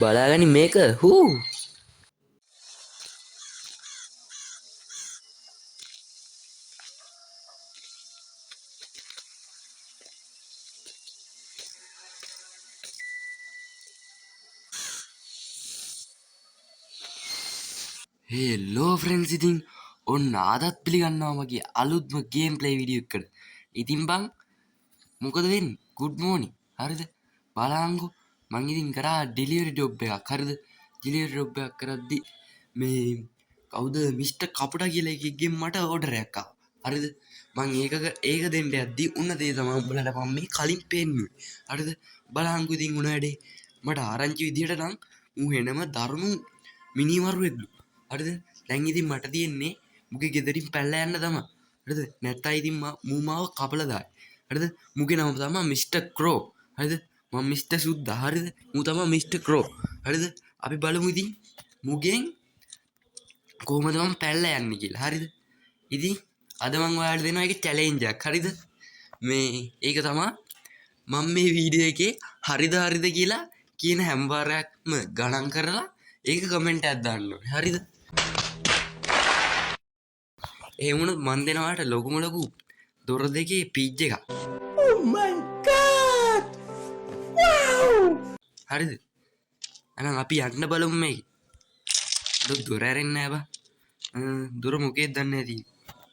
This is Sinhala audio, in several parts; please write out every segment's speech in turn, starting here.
බලාගනි මේක හූ හෙලෝ ෆ්‍රෙන්ඩ්ස් ඉතින් ඔන්න ආදත් පිළිගන්නවා මගේ අලුත්ම ගේම් ප්ලේ වීඩියෝ එකකට. ඉතින් බං මොකද වෙන්නේ? good morning. හරිද? බලංගු මං ඉතින් කරා ඩෙලිවරි ජොබ් එකක්. හරිද? ඩෙලිවරි ජොබ් එකක් කරද්දි මේ කවුද මිස්ටර් කපුටා කියලා එකෙක්ගෙන් මට ඕඩර් එකක් ආවා. හරිද? මං ඒක දෙන්න යද්දි උන්න දේ තමයි උඹලට මම මේ කලින් පෙන්නුවේ. හරිද? බලංගු ඉතින් උන වැඩේ මට ආරංචි විදියට නම් ඌ එනම දරුණු මිනිමරුවෙක්ලු. හරිද? දැන් ඉතින් මට තියෙන්නේ මුගේ ගෙදරින් පැනලා යන්න තමයි. හරිද? නැත්නම් ඉතින් මූ මාව කපලා දායි. හරිද? මුගේ නම තමයි මිස්ටර් ක්‍රෝ. හරිද? මම මිස්ටර් සුද්දා. හරිද? මූ තමයි මිස්ටර් ක්‍රෝ. හරිද? අපි බලමු ඉතින් මුගෙන් කොහොමද මම පැනලා යන්නේ කියලා. හරිද? ඉතින් අද මම ඔයාලට දෙනවා ඒකේ චැලෙන්ජ් එකක්. හරිද? මේ ඒක තමයි මම මේ වීඩියෝ එකේ හරිද කියලා කියන හැම වාරයක්ම ගණන් කරලා ඒක කමෙන්ට් එකක් දාන්න ඕනේ. හරිද? ඒ වුණොත් මන් දෙනවාට ලොකුම ලොකු දොර දෙකේ පීච් එකක්. Oh my god! Wow! හරිද? එහෙනම් අපි යන්න බලමු මේක. දොර ඇරෙන්නේ නැහැ බා. දොර මොකේද දන්නේ නැති.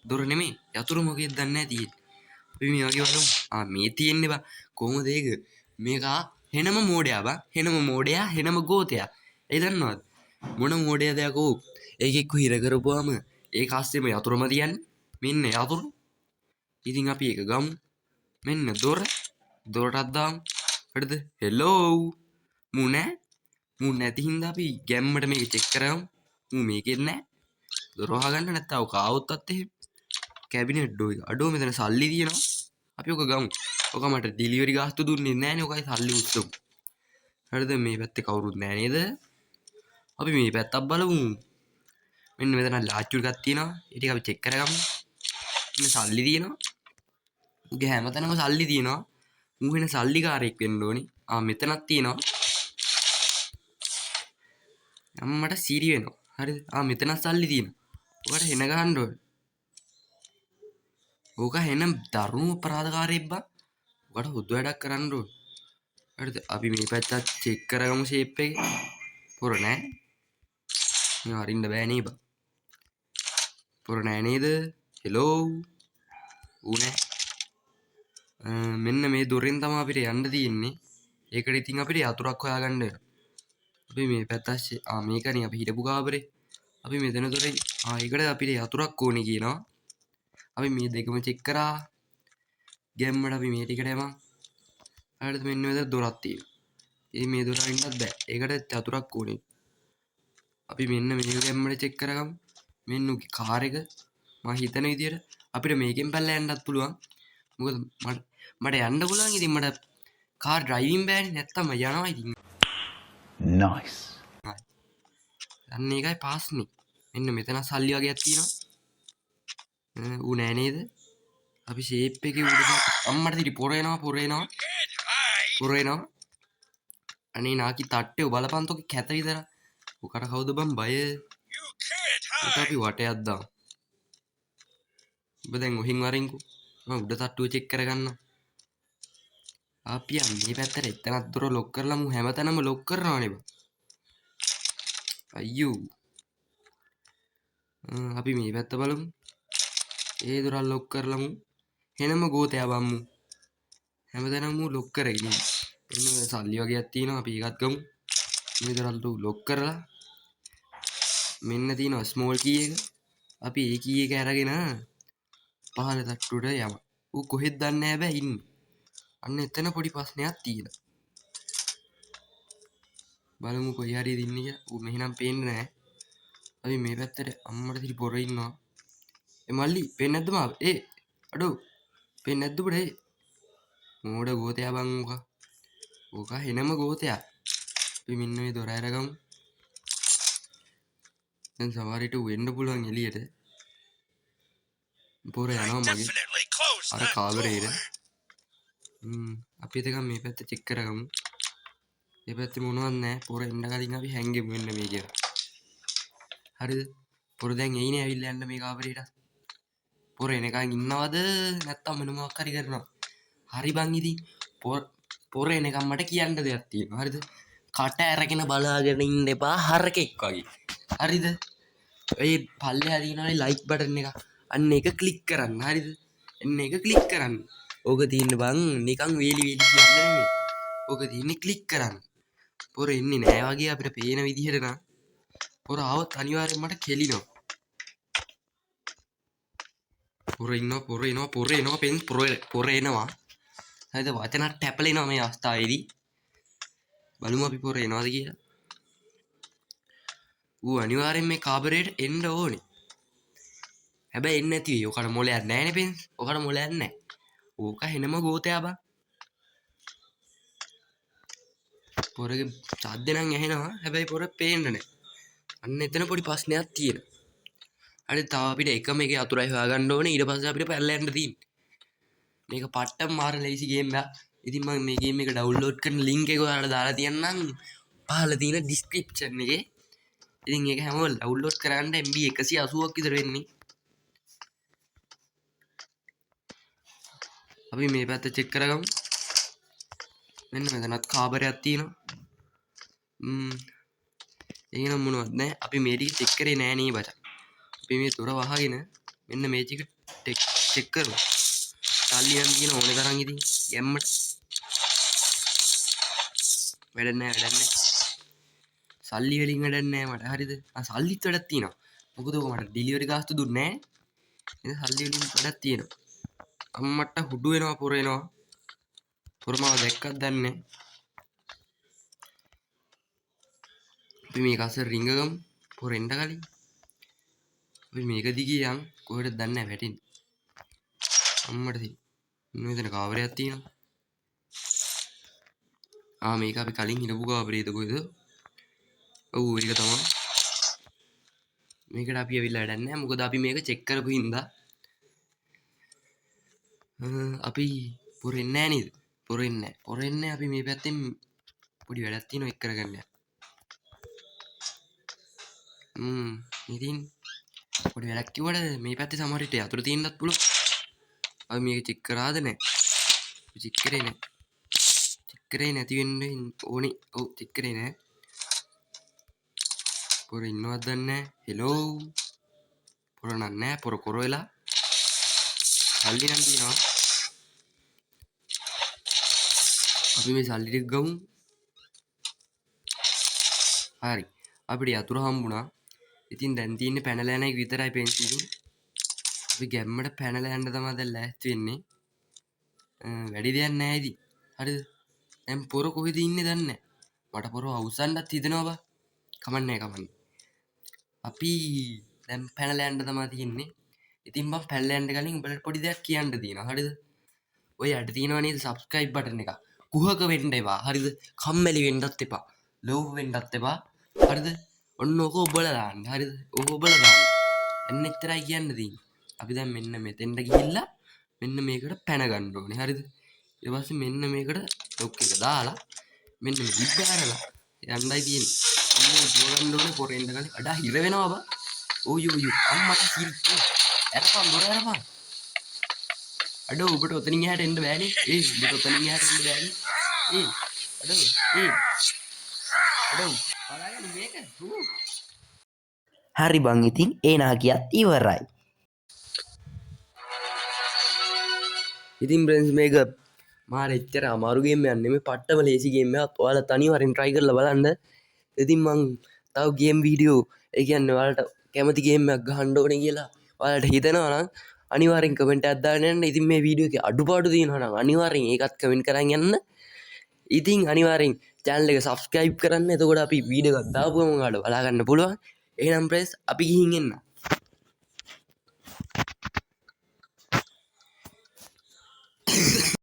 දොර නෙමෙයි යතුරු මොකේද දන්නේ නැති. අපි මේ වගේ බලමු. මේ තියෙන්නේ බා. කොහොමද ඒක? මේක හෙනම මෝඩයා බා. හෙනම මෝඩයා, හෙනම ගෝතයා. ඒ දන්නවද? මොන මෝඩයාද යකෝ? ඒකෙක්ව හිර කරපුවාම ඒක ආස්සෙම යතුරුම තියන්නේ. මෙන්න යතුරු. ඉතින් අපි ඒක ගමු. මෙන්න දොරටත් දාමු. හරිද? හෙලෝ. මූ නැති හින්දා අපි ගැම්මට මේක චෙක් කරමු. මූ මේකෙත් නැහැ. දොර වහගන්න නැත්නම් ඔක ආවොත්ත් එහෙම. කැබිනට් ඩෝ එක. අඩෝ මෙතන සල්ලි තියෙනවා. අපි ඔක ගමු. ඔක මට ඩෙලිවරි ගාස්තු දුන්නේ නැහැ නේ. ඔකයි සල්ලි උස්සමු. හරිද? මේ පැත්තේ කවුරුත් නැහැ නේද? අපි මේ පැත්තක් බලමු. මෙන්න මෙතන ලාච්චු ටිකක් තියෙනවා. ඒ ටික අපි චෙක් කරගමු. මෙන්න සල්ලි තියෙනවා. උගේ හැමතැනම සල්ලි තියෙනවා. ඌ වෙන සල්ලිකාරයෙක් වෙන්න ඕනේ. මෙතනක් තියෙනවා. මට සීරි වෙනවා. හරිද? මෙතනක් සල්ලි තියෙනවා. ඔකට හෙන ගහන්න ඕනේ. ඕක හෙන දරුණු අපරාධකාරයෙක් බං. ඔකට හොදු වැඩක් කරන්න ඕනේ. හරිද? අපි මේ පැත්තත් චෙක් කරගමු ෂේප් එක. පොර නෑ. මේ අරින්න බෑ නේ බං. පොර නෑ නේද? හෙලෝ. ඌ නෑ. මෙන්න මේ දොරෙන් තමයි අපිට යන්න තියෙන්නේ. ඒකට ඉතින් අපිට යතුරක් හොයාගන්න වෙනවා. අපි මේ පැත්ත මේකනේ අපි හිටපු කාමරේ. අපි මෙතන දොරේ ඒකට අපිට යතුරක් ඕනේ කියනවා. අපි මේ දෙකම චෙක් කරා. ගැම්මට අපි මේ ටිකට යමු. හරිද? මෙන්න මෙතන දොරක් තියෙනවා. ඉතින් මේ දොර අරින්නත් බෑ. ඒකට යතුරක් ඕනේ. අපි මෙන්න මේ ගැම්මට චෙක් කරගමු. මෙන්න උගේ කාර් එක මම හිතන විදියට අපිට මේකෙන් පැනලා යන්නත් පුළුවන්. මොකද මට යන්න පුළුවන්. ඉතින් මට කාර් ඩ්‍රයිවිං බෑනේ. නැත්තම් යනවා ඉතින්. Nice. අන්න ඒකයි පාස්නේ. මෙන්න මෙතන සල්ලි වගේක් තියෙනවා. ඌ නෑ නේද? අපි ෂේප් එකේ උඩට අම්මට දිරි පොර එනවා. අනේ නාකි තට්ටේ බලපන් තෝක කැත විතර. ඔකට කවුද බං බය? ඔකට අපි වටයක් දාමු. ඔබ දැන් ඔහින් වරින්කෝ. මම උඩ තට්ටුව චෙක් කරගන්නවා. අපි මේ පැත්තට එතනක් දොර ලොක් කරලා මු හැමතැනම ලොක් කරනවානේ බං. අයියෝ. අපි මේ පැත්ත බලමු. ඒ දොර ලොක් කරලා මු හෙනම ගෝතයා බම්මු. හැමතැනම මු ලොක් කරගෙන ඉන්නේ. එන්න සල්ලි වගේක් තියෙනවා. අපි ඒකත් ගමු. මේ දොරල් ලොක් කරලා මෙන්න තියෙනවා ස්මෝල් කී එක. අපි ඒ කී එක අරගෙන පහළ තට්ටුවට යමු. ඌ කොහෙද දන්නේ නැහැ බෑ ඉන්නේ. අන්න එතන පොඩි ප්‍රශ්නයක් තියෙනවා. බලමු කොයි හරි දින්නේ කියලා. ඌ මෙහෙනම් පේන්නේ නැහැ. අපි මේ පැත්තට අම්මට දිරි පොර ඉන්නවා. මල්ලි පේන්නේ නැද්ද මාව? අඩෝ පේන්නේ නැද්ද උඹට? මෝඩ ගෝතයා බං ඕක. ඕක හෙනම ගෝතයා. අපි මෙන්න මේ දොර අරගමු. දැන් සමහර විට වෙන්න පුළුවන් එළියට. පොර යනවා මගේ. අර කාමරේට. අපි දෙකම මේ පැත්ත චෙක් කරගමු. ඒ පැත්තේ මොනවත් නැහැ. පොර එන්න කලින් අපි හැංගෙමු මෙන්න මේ කියලා. හරිද? පොර දැන් එයිනේ ඇවිල්ලා යන්න මේ කාමරේට. පොර එනකන් ඉන්නවද නැත්තම් මොන මොකක් හරි කරනවා. හරි බං ඉතින් පොර එනකම් මට කියන්න දෙයක් තියෙනවා. හරිද? කට ඇරගෙන බලාගෙන ඉන්න එපා හරකෙක් වගේ. හරිද? ඔය පල්ලෙහා තියෙනවනේ ලයික් බටන් එක. අන්න ඒක ක්ලික් කරන්න. හරිද? එන්න ඒක ක්ලික් කරන්න. ඕක තියෙන්න බං නිකන් වේලි වේලි කියන්න නෙමෙයි. ඕක තියෙන්නේ ක්ලික් කරන්න. පොර එන්නේ නෑ වගේ අපිට පේන විදිහට නම් පොර આવත් අනිවාර්යෙන් මට කෙලිනවා. පොර එනවා පෙන් පොර එනවා. හරිද? වචනත් ටැපලෙනවා මේ අවස්ථාවේදී. බලමු අපි පොර එනවාද කියලා. ඌ අනිවාර්යෙන් මේ කාමරේට එන්න ඕනේ. හැබැයි එන්නේ නැති වෙයි. ඔකට මොලයක් නැහැනේ පෙන්ස්. ඔකට මොලයක් නැහැ. ඕක හෙනම ගෝතයා බං. පොරගේ සද්ද නම් ඇහෙනවා. හැබැයි පොර පේන්නේ නැහැ. අන්න එතන පොඩි ප්‍රශ්නයක් තියෙනවා. හරි තව අපිට එකම එකේ අතුරයි හොයාගන්න ඕනේ. ඊට පස්සේ අපිට පැනලා යන්න තියෙන්නේ. මේක පට්ටම් මාර ලේසි ගේම් එකක්. ඉතින් මම මේ ගේම් එක ඩවුන්ලෝඩ් කරන ලින්ක් එක ඔයාලට දාලා තියන්නම් පහළ තියෙන ඩිස්ක්‍රිප්ෂන් එකේ. ඉතින් ඒක හැමෝම ඩවුන්ලෝඩ් කරගන්න MB 180ක් විතර වෙන්නේ. අපි මේ පැත්ත චෙක් කරගමු. මෙන්න මෙතනත් කාමරයක් තියෙනවා. එහෙනම් මොනවද නැහැ. අපි මේ ටික චෙක් කරේ නෑ නේ බචා. අපි මේ දොර වහගෙන මෙන්න මේ ටික චෙක් කරමු. සල්ලි නම් කියන ඕනේ තරම් ඉතින් ගැම්මට. වැඩක් නැහැ. සල්ලි වලින් වැඩක් නැහැ මට. හරිද? සල්ලිත් වැඩක් තියෙනවා. මොකද ඔක මට ඩෙලිවරි ගාස්තු දුන්නේ නැහැ. එහෙනම් සල්ලි වලින් වැඩක් තියෙනවා. අම්මට හුඩු වෙනවා පොර එනවා. පොර මාව දැක්කත් දන්නේ නැහැ. අපි මේක අසර රිංගගමු. පොර එන්න කලින්. අපි මේක දිගේ යන් කොහෙටද දන්නේ නැහැ වැටෙන්නේ. අම්මට තියෙන. මෙතන කාමරයක් තියෙනවා. මේක අපි කලින් හිටපු කාමරේද කොහෙද? ඔව් ඒක තමයි. මේකට අපි ඇවිල්ලා වැඩක් නැහැ. මොකද අපි මේක චෙක් කරපු හින්දා අපි පොර එන්නේ නැහැ නේද? පොර එන්නේ අපි මේ පැත්තෙන් පොඩි වැඩක් තියෙනවා එක් කරගන්න. ඉතින් පොඩි වැඩක් කිව්වට මේ පැත්තේ සමහර විට යතුරු තියෙන්නත් පුළුවන්. අපි මේක චෙක් කරාද නැහැ? චෙක් කරේ නැහැ. චෙක් කරේ නැති වෙන්න ඕනේ. ඔව් චෙක් කරේ නැහැ. පොර ඉන්නවද දන්නේ නැහැ. හෙලෝ. පොර නැහැ. පොර කොර වෙලා. සල්ලි නම් තියෙනවා. අපි මේ සල්ලි ටික ගමු. හරි. අපිට යතුරු හම්බුණා. ඉතින් දැන් තියෙන්නේ පැනලා යන එක විතරයි පෙන්සිලින්. අපි ගැම්මට පැනලා යන්න තමයි දැන් ලෑස්ති වෙන්නේ. වැඩි දෙයක් නැහැ ඉතින්. හරිද? දැන් පොර කොහෙද ඉන්නේ දන්නේ නැහැ. මට පොර අවසන්වත් හිතෙනවා බා. කමන්නේ. අපි දැන් පැනලා යන්න තමයි තියෙන්නේ. ඉතින් මම පැනලා යන්න කලින් උඹලට පොඩි දෙයක් කියන්න තියෙනවා. හරිද? ඔය යට තියෙනවා නේද subscribe button එක. කුහක වෙන්න එපා. හරිද? කම්මැලි වෙන්නත් එපා. ලෝව වෙන්නත් එපා. හරිද? ඔන්න ඕක ඔබලා දාන්න. හරිද? ඕක ඔබලා දාන්න. එන්න එච්චරයි කියන්න තියෙන්නේ. අපි දැන් මෙන්න මෙතෙන්ට ගිහිල්ලා මෙන්න මේකට පැන ගන්න ඕනේ. හරිද? ඊට පස්සේ මෙන්න මේකට ලොක් එක දාලා මෙන්න මේ විද්ද ඇරලා යන්නයි තියෙන්නේ. අම්මෝ දුව ගන්න ඕනේ පොරෙන්ද ගන්නේ. අඩා හිර වෙනවා බා. ඔයෝ අම්මට හිර. ඇරපන් දොර ඇරපන්. අඩෝ ඔබට ඔතනින් එහාට එන්න බෑනේ. ඔබට ඔතනින් එහාට එන්න බෑනේ. අඩෝ බලන්න මේක. හරි බං ඉතින් ඒ නාකියත් ඉවරයි. ඉතින් බ්‍රෙන්ස් මේක මාර එච්චර අමාරු ගේම් එකක් නෙමෙයි පට්ටම ලේසි ගේම් එකක්. ඔයාලා අනිවාර්යෙන් try කරලා බලන්න. ඉතින් මං තව ගේම් වීඩියෝ ඒ කියන්නේ ඔයාලට කැමති ගේම් එකක් ගහන්න ඕනේ කියලා ඔයාලට හිතෙනවා නම් අනිවාර්යෙන් කමෙන්ට් එකක් දාන්න යන්න. ඉතින් මේ වීඩියෝ එකේ අඩුපාඩු තියෙනවා නම් අනිවාර්යෙන් ඒකත් කමෙන්ට් කරන් යන්න. ඉතින් අනිවාර්යෙන් channel එක subscribe කරන්න. එතකොට අපි වීඩියෝ එකක් දාපුවම ඔයාලට බලා ගන්න පුළුවන්. එහෙනම් බ්‍රෙන්ස් අපි ගිහින් එන්න.